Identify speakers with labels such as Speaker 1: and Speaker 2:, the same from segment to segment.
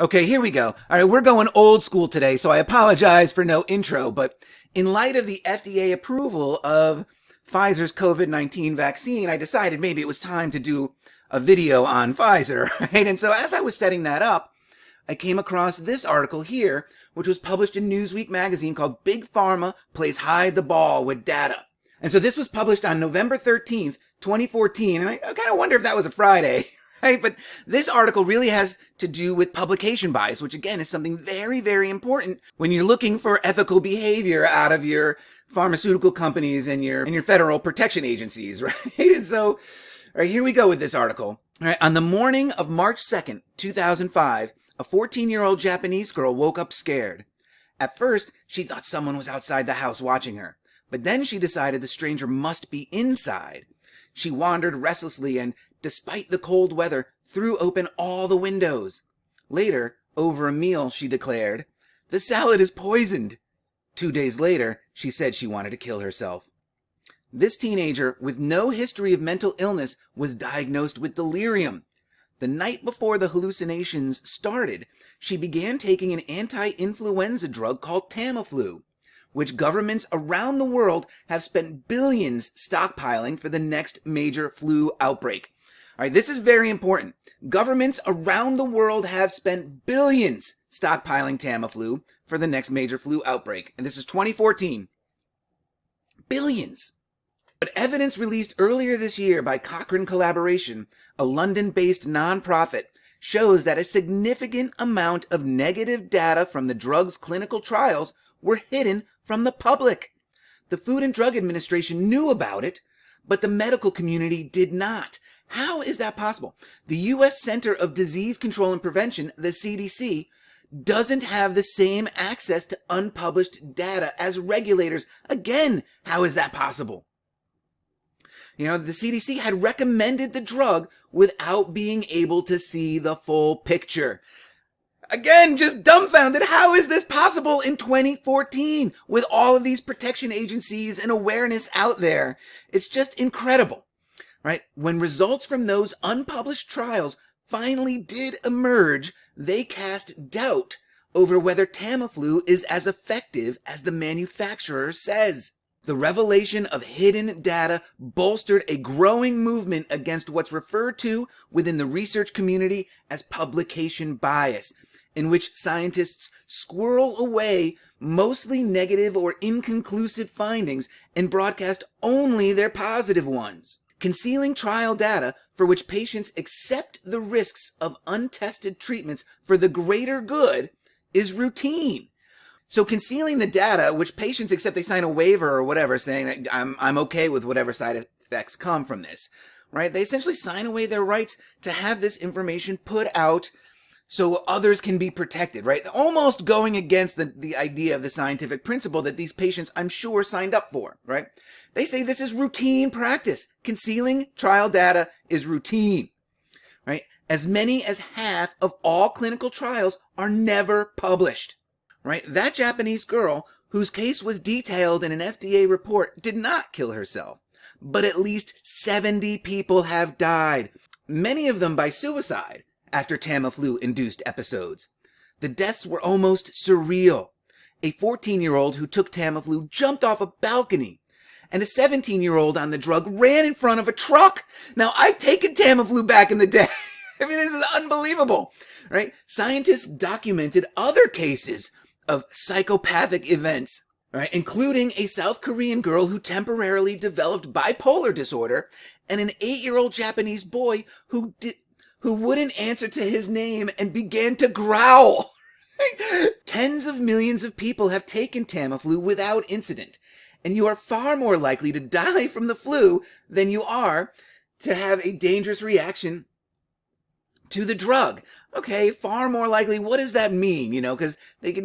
Speaker 1: Okay, here we go. All right, we're going old school today, so I apologize for no intro, but in light of the FDA approval of Pfizer's COVID-19 vaccine, I decided maybe it was time to do a video on Pfizer, right? And so as I was setting that up, I came across this article here, which was published in Newsweek magazine called Big Pharma Plays Hide the Ball with Data. And so this was published on November 13th, 2014, and I kind of wonder if that was a Friday. Right? But this article really has to do with publication bias, which again is something very, very important when you're looking for ethical behavior out of your pharmaceutical companies and your federal protection agencies, right? And so, all right, here we go with this article. All right, on the morning of March 2nd, 2005, a 14-year-old Japanese girl woke up scared. At first, she thought someone was outside the house watching her, but then she decided the stranger must be inside. She wandered restlessly and, despite the cold weather, threw open all the windows. Later, over a meal, she declared, "The salad is poisoned." 2 days later, she said she wanted to kill herself. This teenager, with no history of mental illness, was diagnosed with delirium. The night before the hallucinations started, she began taking an anti-influenza drug called Tamiflu, which governments around the world have spent billions stockpiling for the next major flu outbreak. All right, this is very important. Governments around the world have spent billions stockpiling Tamiflu for the next major flu outbreak. And this is 2014. Billions. But evidence released earlier this year by Cochrane Collaboration, a London-based nonprofit, shows that a significant amount of negative data from the drug's clinical trials were hidden from the public. The Food and Drug Administration knew about it, but the medical community did not. How is that possible? The U.S. Center of Disease Control and Prevention, the CDC, doesn't have the same access to unpublished data as regulators. Again, how is that possible? The CDC had recommended the drug without being able to see the full picture. Again, just dumbfounded. How is this possible in 2014 with all of these protection agencies and awareness out there? It's just incredible, right? When results from those unpublished trials finally did emerge, they cast doubt over whether Tamiflu is as effective as the manufacturer says. The revelation of hidden data bolstered a growing movement against what's referred to within the research community as publication bias, in which scientists squirrel away mostly negative or inconclusive findings and broadcast only their positive ones. Concealing trial data for which patients accept the risks of untested treatments for the greater good is routine. So concealing the data, which patients accept, they sign a waiver or whatever saying that I'm okay with whatever side effects come from this, right? They essentially sign away their rights to have this information put out so others can be protected, right? Almost going against the idea of the scientific principle that these patients, I'm sure, signed up for, right? They say this is routine practice. Concealing trial data is routine, right? As many as half of all clinical trials are never published. Right? That Japanese girl, whose case was detailed in an FDA report, did not kill herself. But at least 70 people have died, many of them by suicide, after Tamiflu-induced episodes. The deaths were almost surreal. A 14-year-old who took Tamiflu jumped off a balcony, and a 17-year-old on the drug ran in front of a truck. Now, I've taken Tamiflu back in the day. I mean, this is unbelievable, right? Scientists documented other cases of psychopathic events, right, including a South Korean girl who temporarily developed bipolar disorder and an 8-year-old Japanese boy who wouldn't answer to his name and began to growl. Tens of millions of people have taken Tamiflu without incident, and you are far more likely to die from the flu than you are to have a dangerous reaction to the drug. Okay, far more likely. What does that mean? Because they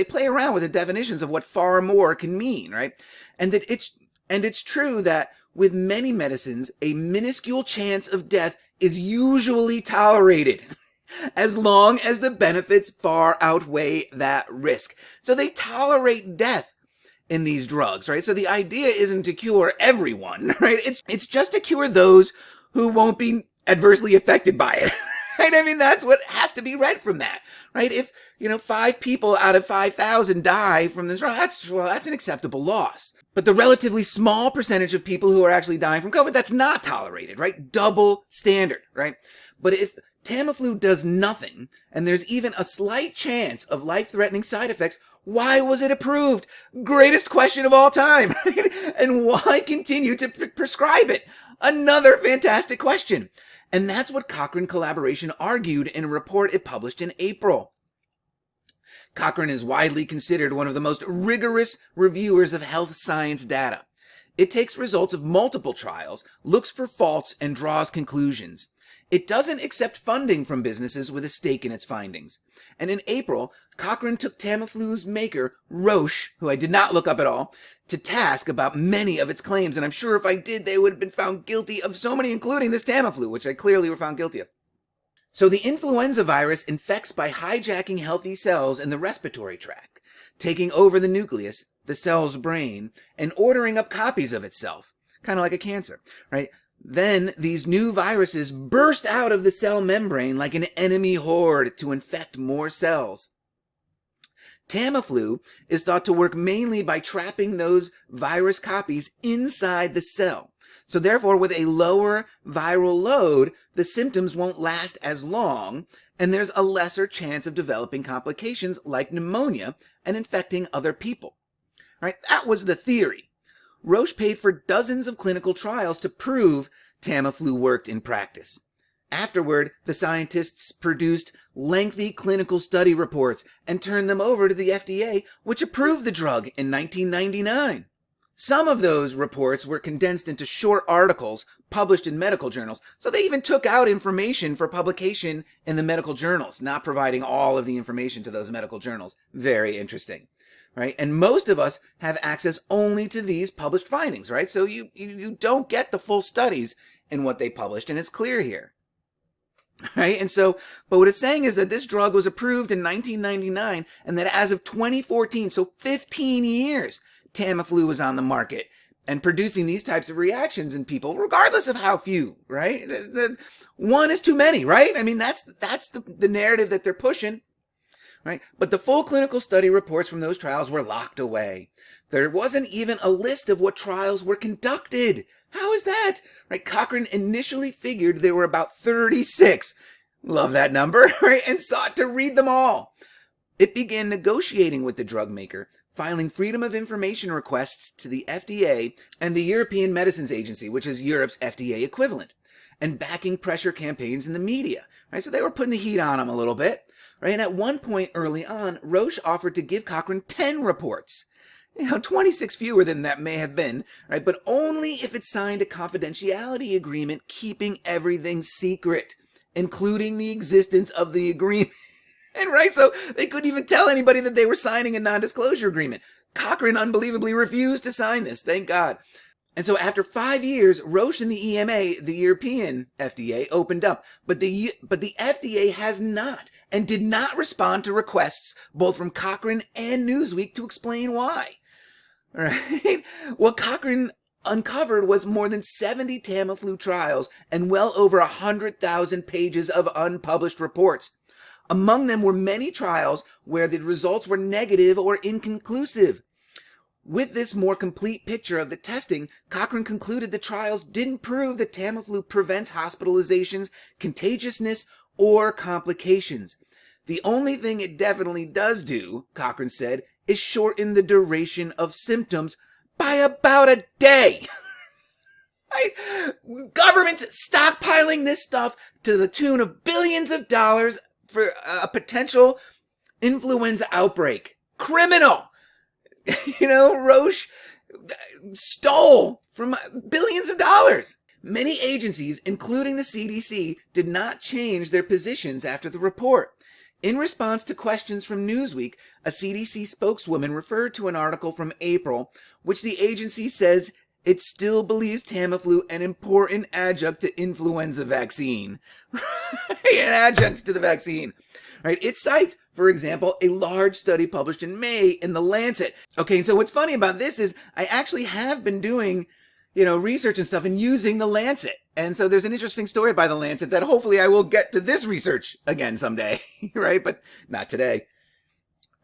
Speaker 1: play around with the definitions of what far more can mean, right? And it's true that with many medicines, a minuscule chance of death is usually tolerated as long as the benefits far outweigh that risk. So they tolerate death in these drugs, right? So the idea isn't to cure everyone, right? It's just to cure those who won't be adversely affected by it. Right? I mean, that's what has to be read from that, right? If, 5 people out of 5,000 die from this, that's an acceptable loss. But the relatively small percentage of people who are actually dying from COVID, that's not tolerated, right? Double standard, right? But if Tamiflu does nothing, and there's even a slight chance of life-threatening side effects, why was it approved? Greatest question of all time, right? And why continue to prescribe it? Another fantastic question. And that's what Cochrane Collaboration argued in a report it published in April. Cochrane is widely considered one of the most rigorous reviewers of health science data. It takes results of multiple trials, looks for faults, and draws conclusions. It doesn't accept funding from businesses with a stake in its findings. And in April, Cochrane took Tamiflu's maker, Roche, who I did not look up at all, to task about many of its claims. And I'm sure if I did, they would have been found guilty of so many, including this Tamiflu, which I clearly were found guilty of. So the influenza virus infects by hijacking healthy cells in the respiratory tract, taking over the nucleus, the cell's brain, and ordering up copies of itself, kind of like a cancer, right? Then these new viruses burst out of the cell membrane like an enemy horde to infect more cells. Tamiflu is thought to work mainly by trapping those virus copies inside the cell. So therefore, with a lower viral load, the symptoms won't last as long, and there's a lesser chance of developing complications like pneumonia and infecting other people. Right? That was the theory. Roche paid for dozens of clinical trials to prove Tamiflu worked in practice. Afterward, the scientists produced lengthy clinical study reports and turned them over to the FDA, which approved the drug in 1999. Some of those reports were condensed into short articles published in medical journals, so they even took out information for publication in the medical journals, not providing all of the information to those medical journals. Very interesting, right? And most of us have access only to these published findings, right? So you don't get the full studies in what they published, and it's clear here. Right? And so, but what it's saying is that this drug was approved in 1999, and that as of 2014, so 15 years, Tamiflu was on the market and producing these types of reactions in people, regardless of how few, right? The one is too many, right? I mean, that's the narrative that they're pushing, right? But the full clinical study reports from those trials were locked away. There wasn't even a list of what trials were conducted. How is that? Right? Cochrane initially figured there were about 36. Love that number, right? And sought to read them all. It began negotiating with the drug maker, filing Freedom of Information requests to the FDA and the European Medicines Agency, which is Europe's FDA equivalent, and backing pressure campaigns in the media, right? So they were putting the heat on them a little bit, right? And at one point early on, Roche offered to give Cochrane 10 reports. 26 fewer than that may have been, right? But only if it signed a confidentiality agreement keeping everything secret, including the existence of the agreement. And right, so they couldn't even tell anybody that they were signing a non-disclosure agreement. Cochrane unbelievably refused to sign this, thank God. And so after 5 years, Roche and the EMA, the European FDA, opened up. But the FDA has not, and did not respond to requests both from Cochrane and Newsweek to explain why. Right? What Cochrane uncovered was more than 70 Tamiflu trials and well over 100,000 pages of unpublished reports. Among them were many trials where the results were negative or inconclusive. With this more complete picture of the testing, Cochrane concluded the trials didn't prove that Tamiflu prevents hospitalizations, contagiousness, or complications. The only thing it definitely does do, Cochrane said, is shorten the duration of symptoms by about a day. Right? Governments stockpiling this stuff to the tune of billions of dollars for a potential influenza outbreak. Criminal. Roche stole from billions of dollars. Many agencies, including the CDC, did not change their positions after the report. In response to questions from Newsweek, a CDC spokeswoman referred to an article from April, which the agency says it still believes Tamiflu an important adjunct to influenza vaccine. An adjunct to the vaccine. Right? It cites, for example, a large study published in May in The Lancet. Okay, so what's funny about this is I actually have been doing, research and stuff and using the Lancet. And so there's an interesting story by the Lancet that hopefully I will get to this research again someday, right? But not today.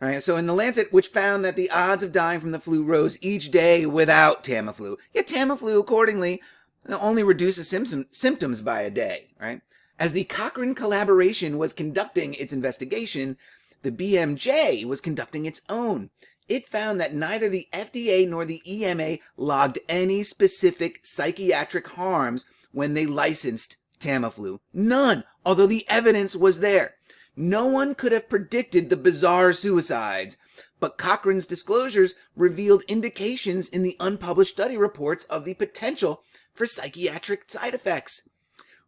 Speaker 1: Right. So in the Lancet, which found that the odds of dying from the flu rose each day without Tamiflu. Yet Tamiflu, accordingly, only reduces symptoms by a day, right? As the Cochrane collaboration was conducting its investigation, the BMJ was conducting its own. It found that neither the FDA nor the EMA logged any specific psychiatric harms when they licensed Tamiflu. None, although the evidence was there. No one could have predicted the bizarre suicides, but Cochrane's disclosures revealed indications in the unpublished study reports of the potential for psychiatric side effects.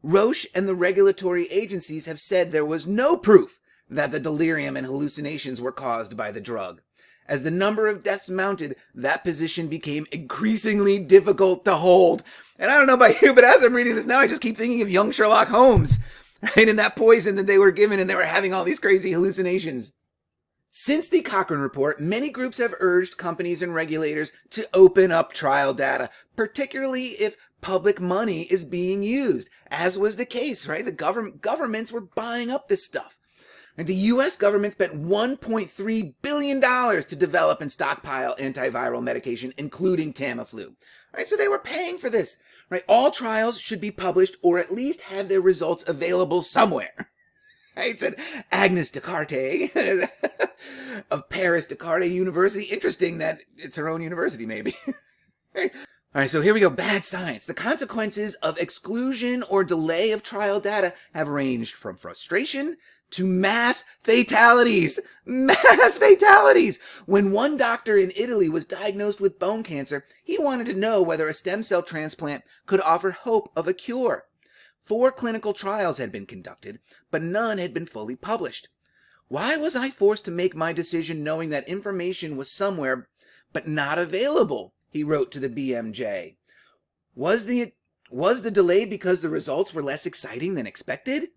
Speaker 1: Roche and the regulatory agencies have said there was no proof that the delirium and hallucinations were caused by the drug. As the number of deaths mounted, that position became increasingly difficult to hold. And I don't know about you, but as I'm reading this now, I just keep thinking of young Sherlock Holmes, right? And that poison that they were given, and they were having all these crazy hallucinations. Since the Cochrane report, many groups have urged companies and regulators to open up trial data, particularly if public money is being used, as was the case, right? The governments were buying up this stuff. And the U.S. government spent $1.3 billion to develop and stockpile antiviral medication, including Tamiflu. Right, so they were paying for this. Right, all trials should be published or at least have their results available somewhere. Right, said Agnes Descartes of Paris Descartes University. Interesting that it's her own university, maybe. Right. All right, so here we go. Bad science. The consequences of exclusion or delay of trial data have ranged from frustration to mass fatalities. Mass fatalities! When one doctor in Italy was diagnosed with bone cancer, he wanted to know whether a stem cell transplant could offer hope of a cure. 4 clinical trials had been conducted, but none had been fully published. Why was I forced to make my decision knowing that information was somewhere but not available? He wrote to the BMJ. Was the delay because the results were less exciting than expected?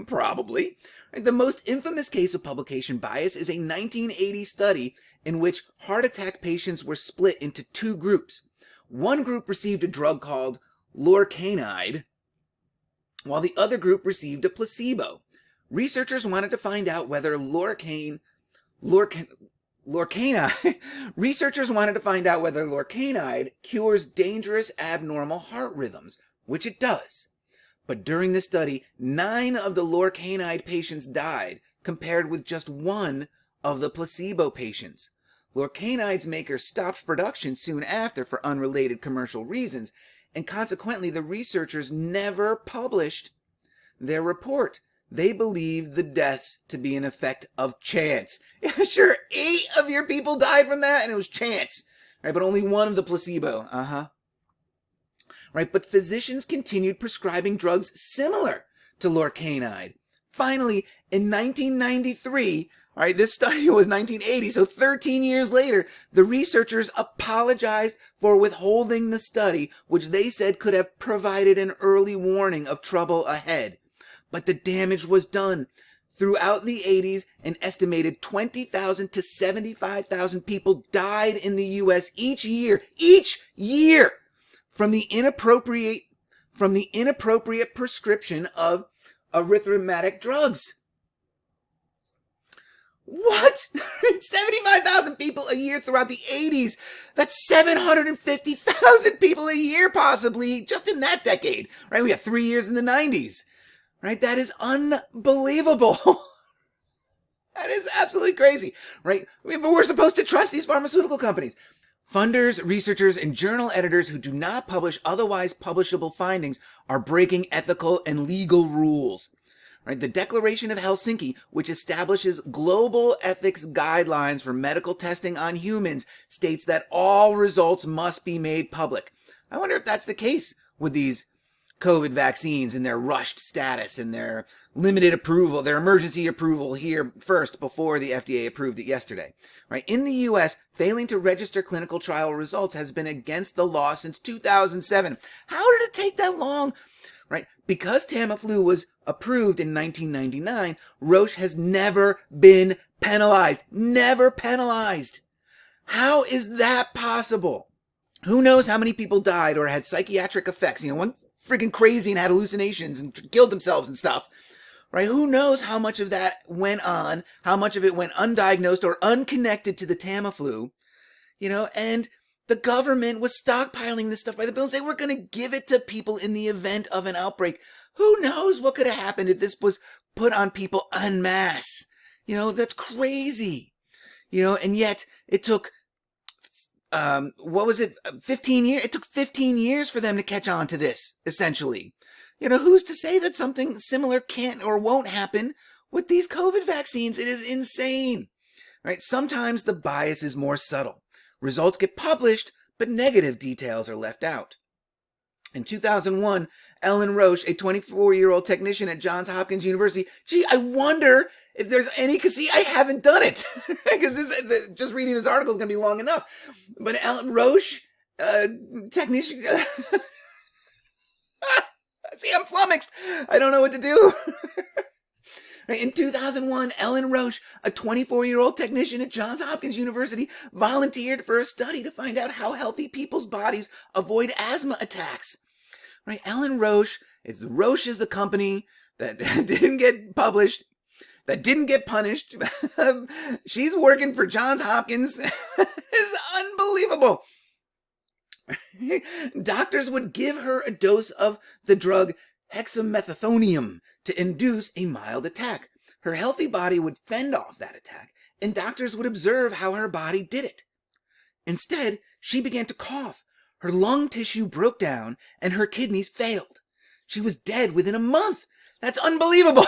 Speaker 1: Probably. The most infamous case of publication bias is a 1980 study in which heart attack patients were split into 2 groups. One group received a drug called lorcainide, while the other group received a placebo. Researchers wanted to find out whether lorcainide cures dangerous abnormal heart rhythms, which it does. But during the study, 9 of the lorcainide patients died, compared with just 1 of the placebo patients. Lorcainide's maker stopped production soon after for unrelated commercial reasons, and consequently the researchers never published their report. They believed the deaths to be an effect of chance. Yeah, sure, 8 of your people died from that, and it was chance. Right, but only 1 of the placebo. Right, but physicians continued prescribing drugs similar to lorcainide. Finally, in 1993, all right, this study was 1980, so 13 years later, the researchers apologized for withholding the study, which they said could have provided an early warning of trouble ahead. But the damage was done. Throughout the 80s, an estimated 20,000 to 75,000 people died in the U.S. each year, from the inappropriate prescription of arithmetic drugs. What? 75,000 people a year throughout the 80s. That's 750,000 people a year, possibly, just in that decade. Right? We have 3 years in the 90s. Right? That is unbelievable. That is absolutely crazy. Right? But we're supposed to trust these pharmaceutical companies. Funders, researchers, and journal editors who do not publish otherwise publishable findings are breaking ethical and legal rules. Right? The Declaration of Helsinki, which establishes global ethics guidelines for medical testing on humans, states that all results must be made public. I wonder if that's the case with these COVID vaccines and their rushed status and their limited approval, their emergency approval here first before the FDA approved it yesterday. Right? In the U.S., failing to register clinical trial results has been against the law since 2007. How did it take that long? Right? Because Tamiflu was approved in 1999, Roche has never been penalized. Never penalized. How is that possible? Who knows how many people died or had psychiatric effects? One freaking crazy and had hallucinations and killed themselves and stuff. Right? Who knows how much of that went on, how much of it went undiagnosed or unconnected to the Tamiflu, and the government was stockpiling this stuff by the billions. They were going to give it to people in the event of an outbreak. Who knows what could have happened if this was put on people en masse? That's crazy. And yet it took, 15 years? It took 15 years for them to catch on to this, essentially. Who's to say that something similar can't or won't happen with these COVID vaccines? It is insane, right? Sometimes the bias is more subtle. Results get published, but negative details are left out. In 2001, Ellen Roche, a 24-year-old technician at Johns Hopkins University, I wonder if there's any, because see, I haven't done it, because just reading this article is going to be long enough. But Ellen Roche, technician, see, I'm flummoxed. I don't know what to do. In 2001, Ellen Roche, a 24-year-old technician at Johns Hopkins University, volunteered for a study to find out how healthy people's bodies avoid asthma attacks. Right? Ellen Roche is the company that didn't get published, that didn't get punished. She's working for Johns Hopkins. It's unbelievable. Doctors would give her a dose of the drug hexamethonium to induce a mild attack. Her healthy body would fend off that attack, and doctors would observe how her body did it. Instead, she began to cough. Her lung tissue broke down, and her kidneys failed. She was dead within a month. That's unbelievable.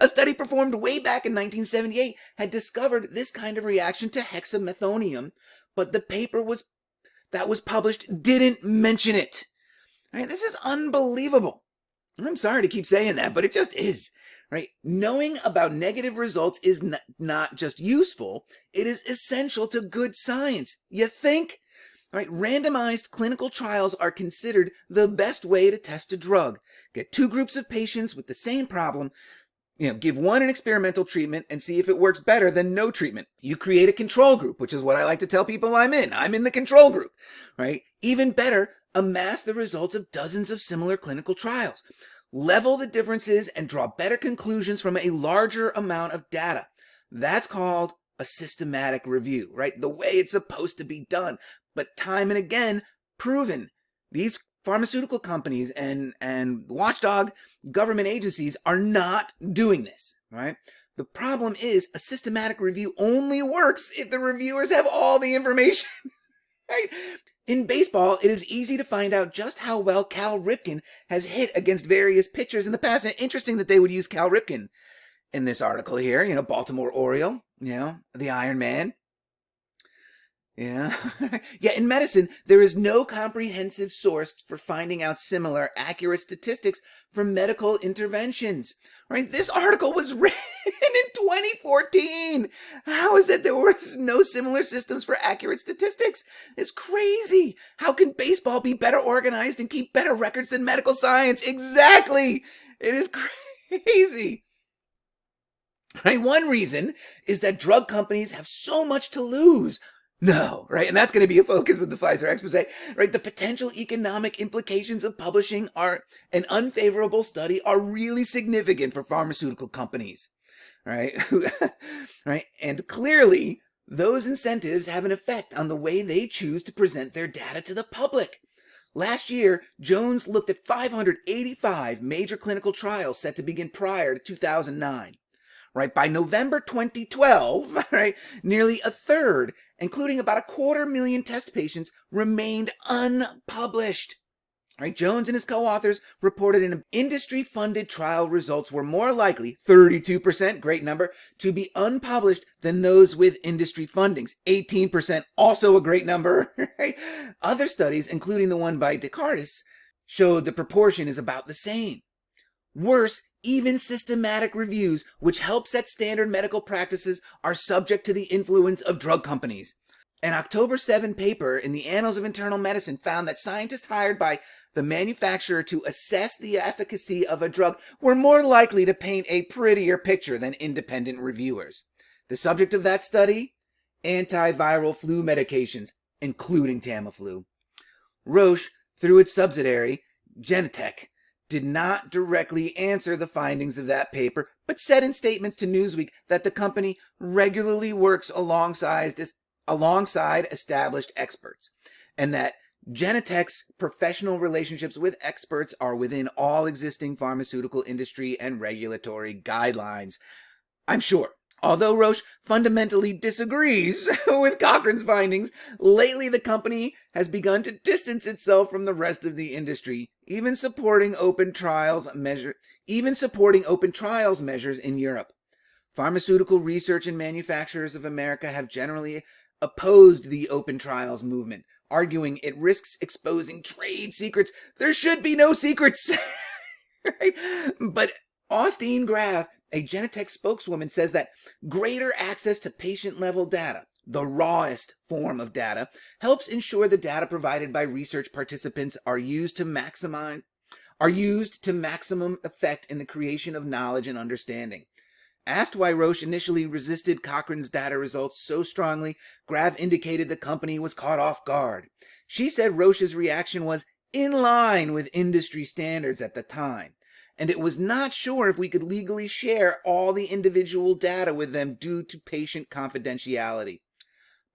Speaker 1: A study performed way back in 1978 had discovered this kind of reaction to hexamethonium, but the paper that was published didn't mention it. Right? This is unbelievable. I'm sorry to keep saying that, but it just is. Right? Knowing about negative results is not just useful, it is essential to good science. You think? Right? Randomized clinical trials are considered the best way to test a drug. Get two groups of patients with the same problem, give one an experimental treatment and see if it works better than no treatment. You create a control group, which is what I like to tell people I'm in. I'm in the control group, right? Even better, amass the results of dozens of similar clinical trials. Level the differences and draw better conclusions from a larger amount of data. That's called a systematic review, right? The way it's supposed to be done. But time and again, proven. These pharmaceutical companies and watchdog government agencies are not doing this, right? The problem is a systematic review only works if the reviewers have all the information, right? In baseball, it is easy to find out just how well Cal Ripken has hit against various pitchers in the past. And interesting that they would use Cal Ripken in this article here, Baltimore Oriole, the Iron Man. Yeah. Yeah, in medicine, there is no comprehensive source for finding out similar, accurate statistics for medical interventions. Right? This article was written in 2014. How is it there was no similar systems for accurate statistics? It's crazy. How can baseball be better organized and keep better records than medical science? Exactly. It is crazy. Right? One reason is that drug companies have so much to lose. No, right? And that's going to be a focus of the Pfizer expose, right? The potential economic implications of publishing an unfavorable study are really significant for pharmaceutical companies, right? Right? And clearly, those incentives have an effect on the way they choose to present their data to the public. Last year, Jones looked at 585 major clinical trials set to begin prior to 2009. Right, by November 2012, right, nearly a third, including about 250,000 test patients, remained unpublished. Right, Jones and his co-authors reported an industry-funded trial results were more likely, 32%, great number, to be unpublished than those with industry fundings. 18%, also a great number. Right? Other studies, including the one by Descartes, showed the proportion is about the same. Worse, even systematic reviews, which help set standard medical practices, are subject to the influence of drug companies. An October 7 paper in the Annals of Internal Medicine found that scientists hired by the manufacturer to assess the efficacy of a drug were more likely to paint a prettier picture than independent reviewers. The subject of that study? Antiviral flu medications, including Tamiflu. Roche, through its subsidiary, Genentech, did not directly answer the findings of that paper, but said in statements to Newsweek that the company regularly works alongside established experts, and that Genentech's professional relationships with experts are within all existing pharmaceutical industry and regulatory guidelines. I'm sure. Although Roche fundamentally disagrees with Cochrane's findings, lately the company has begun to distance itself from the rest of the industry, even supporting open trials measures in Europe. Pharmaceutical Research and Manufacturers of America have generally opposed the open trials movement, arguing it risks exposing trade secrets. There should be no secrets. Right? But Austin Graf, a Genentech spokeswoman, says that greater access to patient-level data, the rawest form of data, helps ensure the data provided by research participants are used to maximum effect in the creation of knowledge and understanding. Asked why Roche initially resisted Cochrane's data results so strongly, Graf indicated the company was caught off guard. She said Roche's reaction was in line with industry standards at the time, and it was not sure if we could legally share all the individual data with them due to patient confidentiality.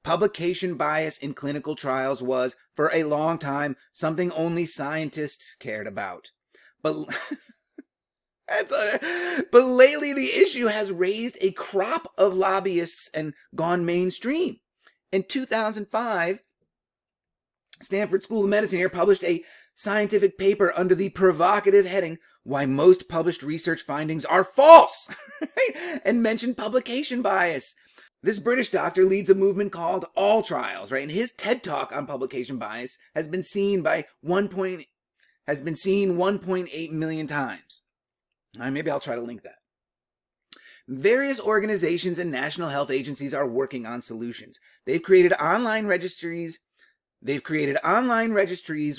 Speaker 1: Publication bias in clinical trials was, for a long time, something only scientists cared about. But lately the issue has raised a crop of lobbyists and gone mainstream. In 2005, Stanford School of Medicine here published a scientific paper under the provocative heading, "Why Most Published Research Findings Are False," and mentioned publication bias. This British doctor leads a movement called All Trials, right? And his TED Talk on publication bias has been seen 1.8 million times. Maybe I'll try to link that. Various organizations and national health agencies are working on solutions. They've created online registries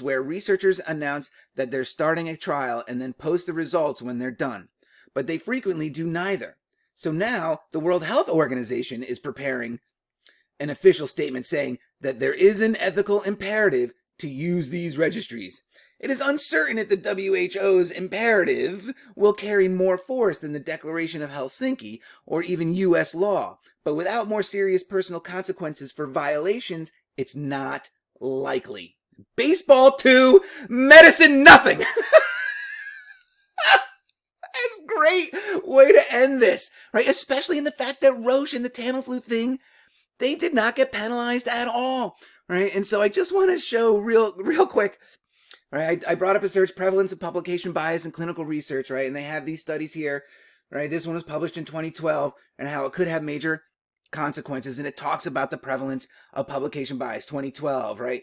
Speaker 1: where researchers announce that they're starting a trial and then post the results when they're done. But they frequently do neither. So now the World Health Organization is preparing an official statement saying that there is an ethical imperative to use these registries. It is uncertain if the WHO's imperative will carry more force than the Declaration of Helsinki or even U.S. law, but without more serious personal consequences for violations, it's not likely. Baseball 2, medicine nothing. That's a great way to end this, right? Especially in the fact that Roche and the Tamiflu thing, they did not get penalized at all, right? And so I just want to show real quick, right? I brought up a search, prevalence of publication bias in clinical research, right? And they have these studies here, right? This one was published in 2012 and how it could have major consequences. And it talks about the prevalence of publication bias, 2012, right?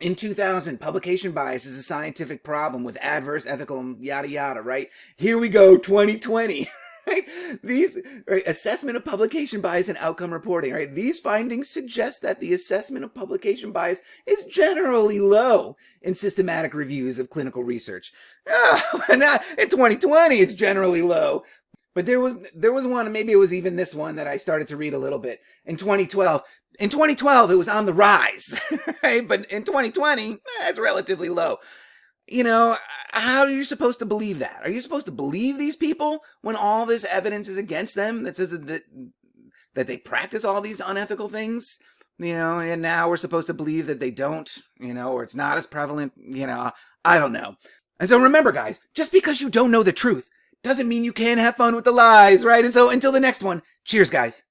Speaker 1: In 2000, publication bias is a scientific problem with adverse ethical yada yada, right? Here we go, 2020. Right? These assessment of publication bias and outcome reporting, right? These findings suggest that the assessment of publication bias is generally low in systematic reviews of clinical research. In 2020, it's generally low. But there was one, maybe it was even this one that I started to read a little bit in 2012. In 2012, it was on the rise, right? But in 2020, it's relatively low. You know, how are you supposed to believe that? Are you supposed to believe these people when all this evidence is against them that says that they practice all these unethical things? You know, and now we're supposed to believe that they don't, you know, or it's not as prevalent, you know, I don't know. And so remember, guys, just because you don't know the truth doesn't mean you can't have fun with the lies, right? And so until the next one, cheers, guys.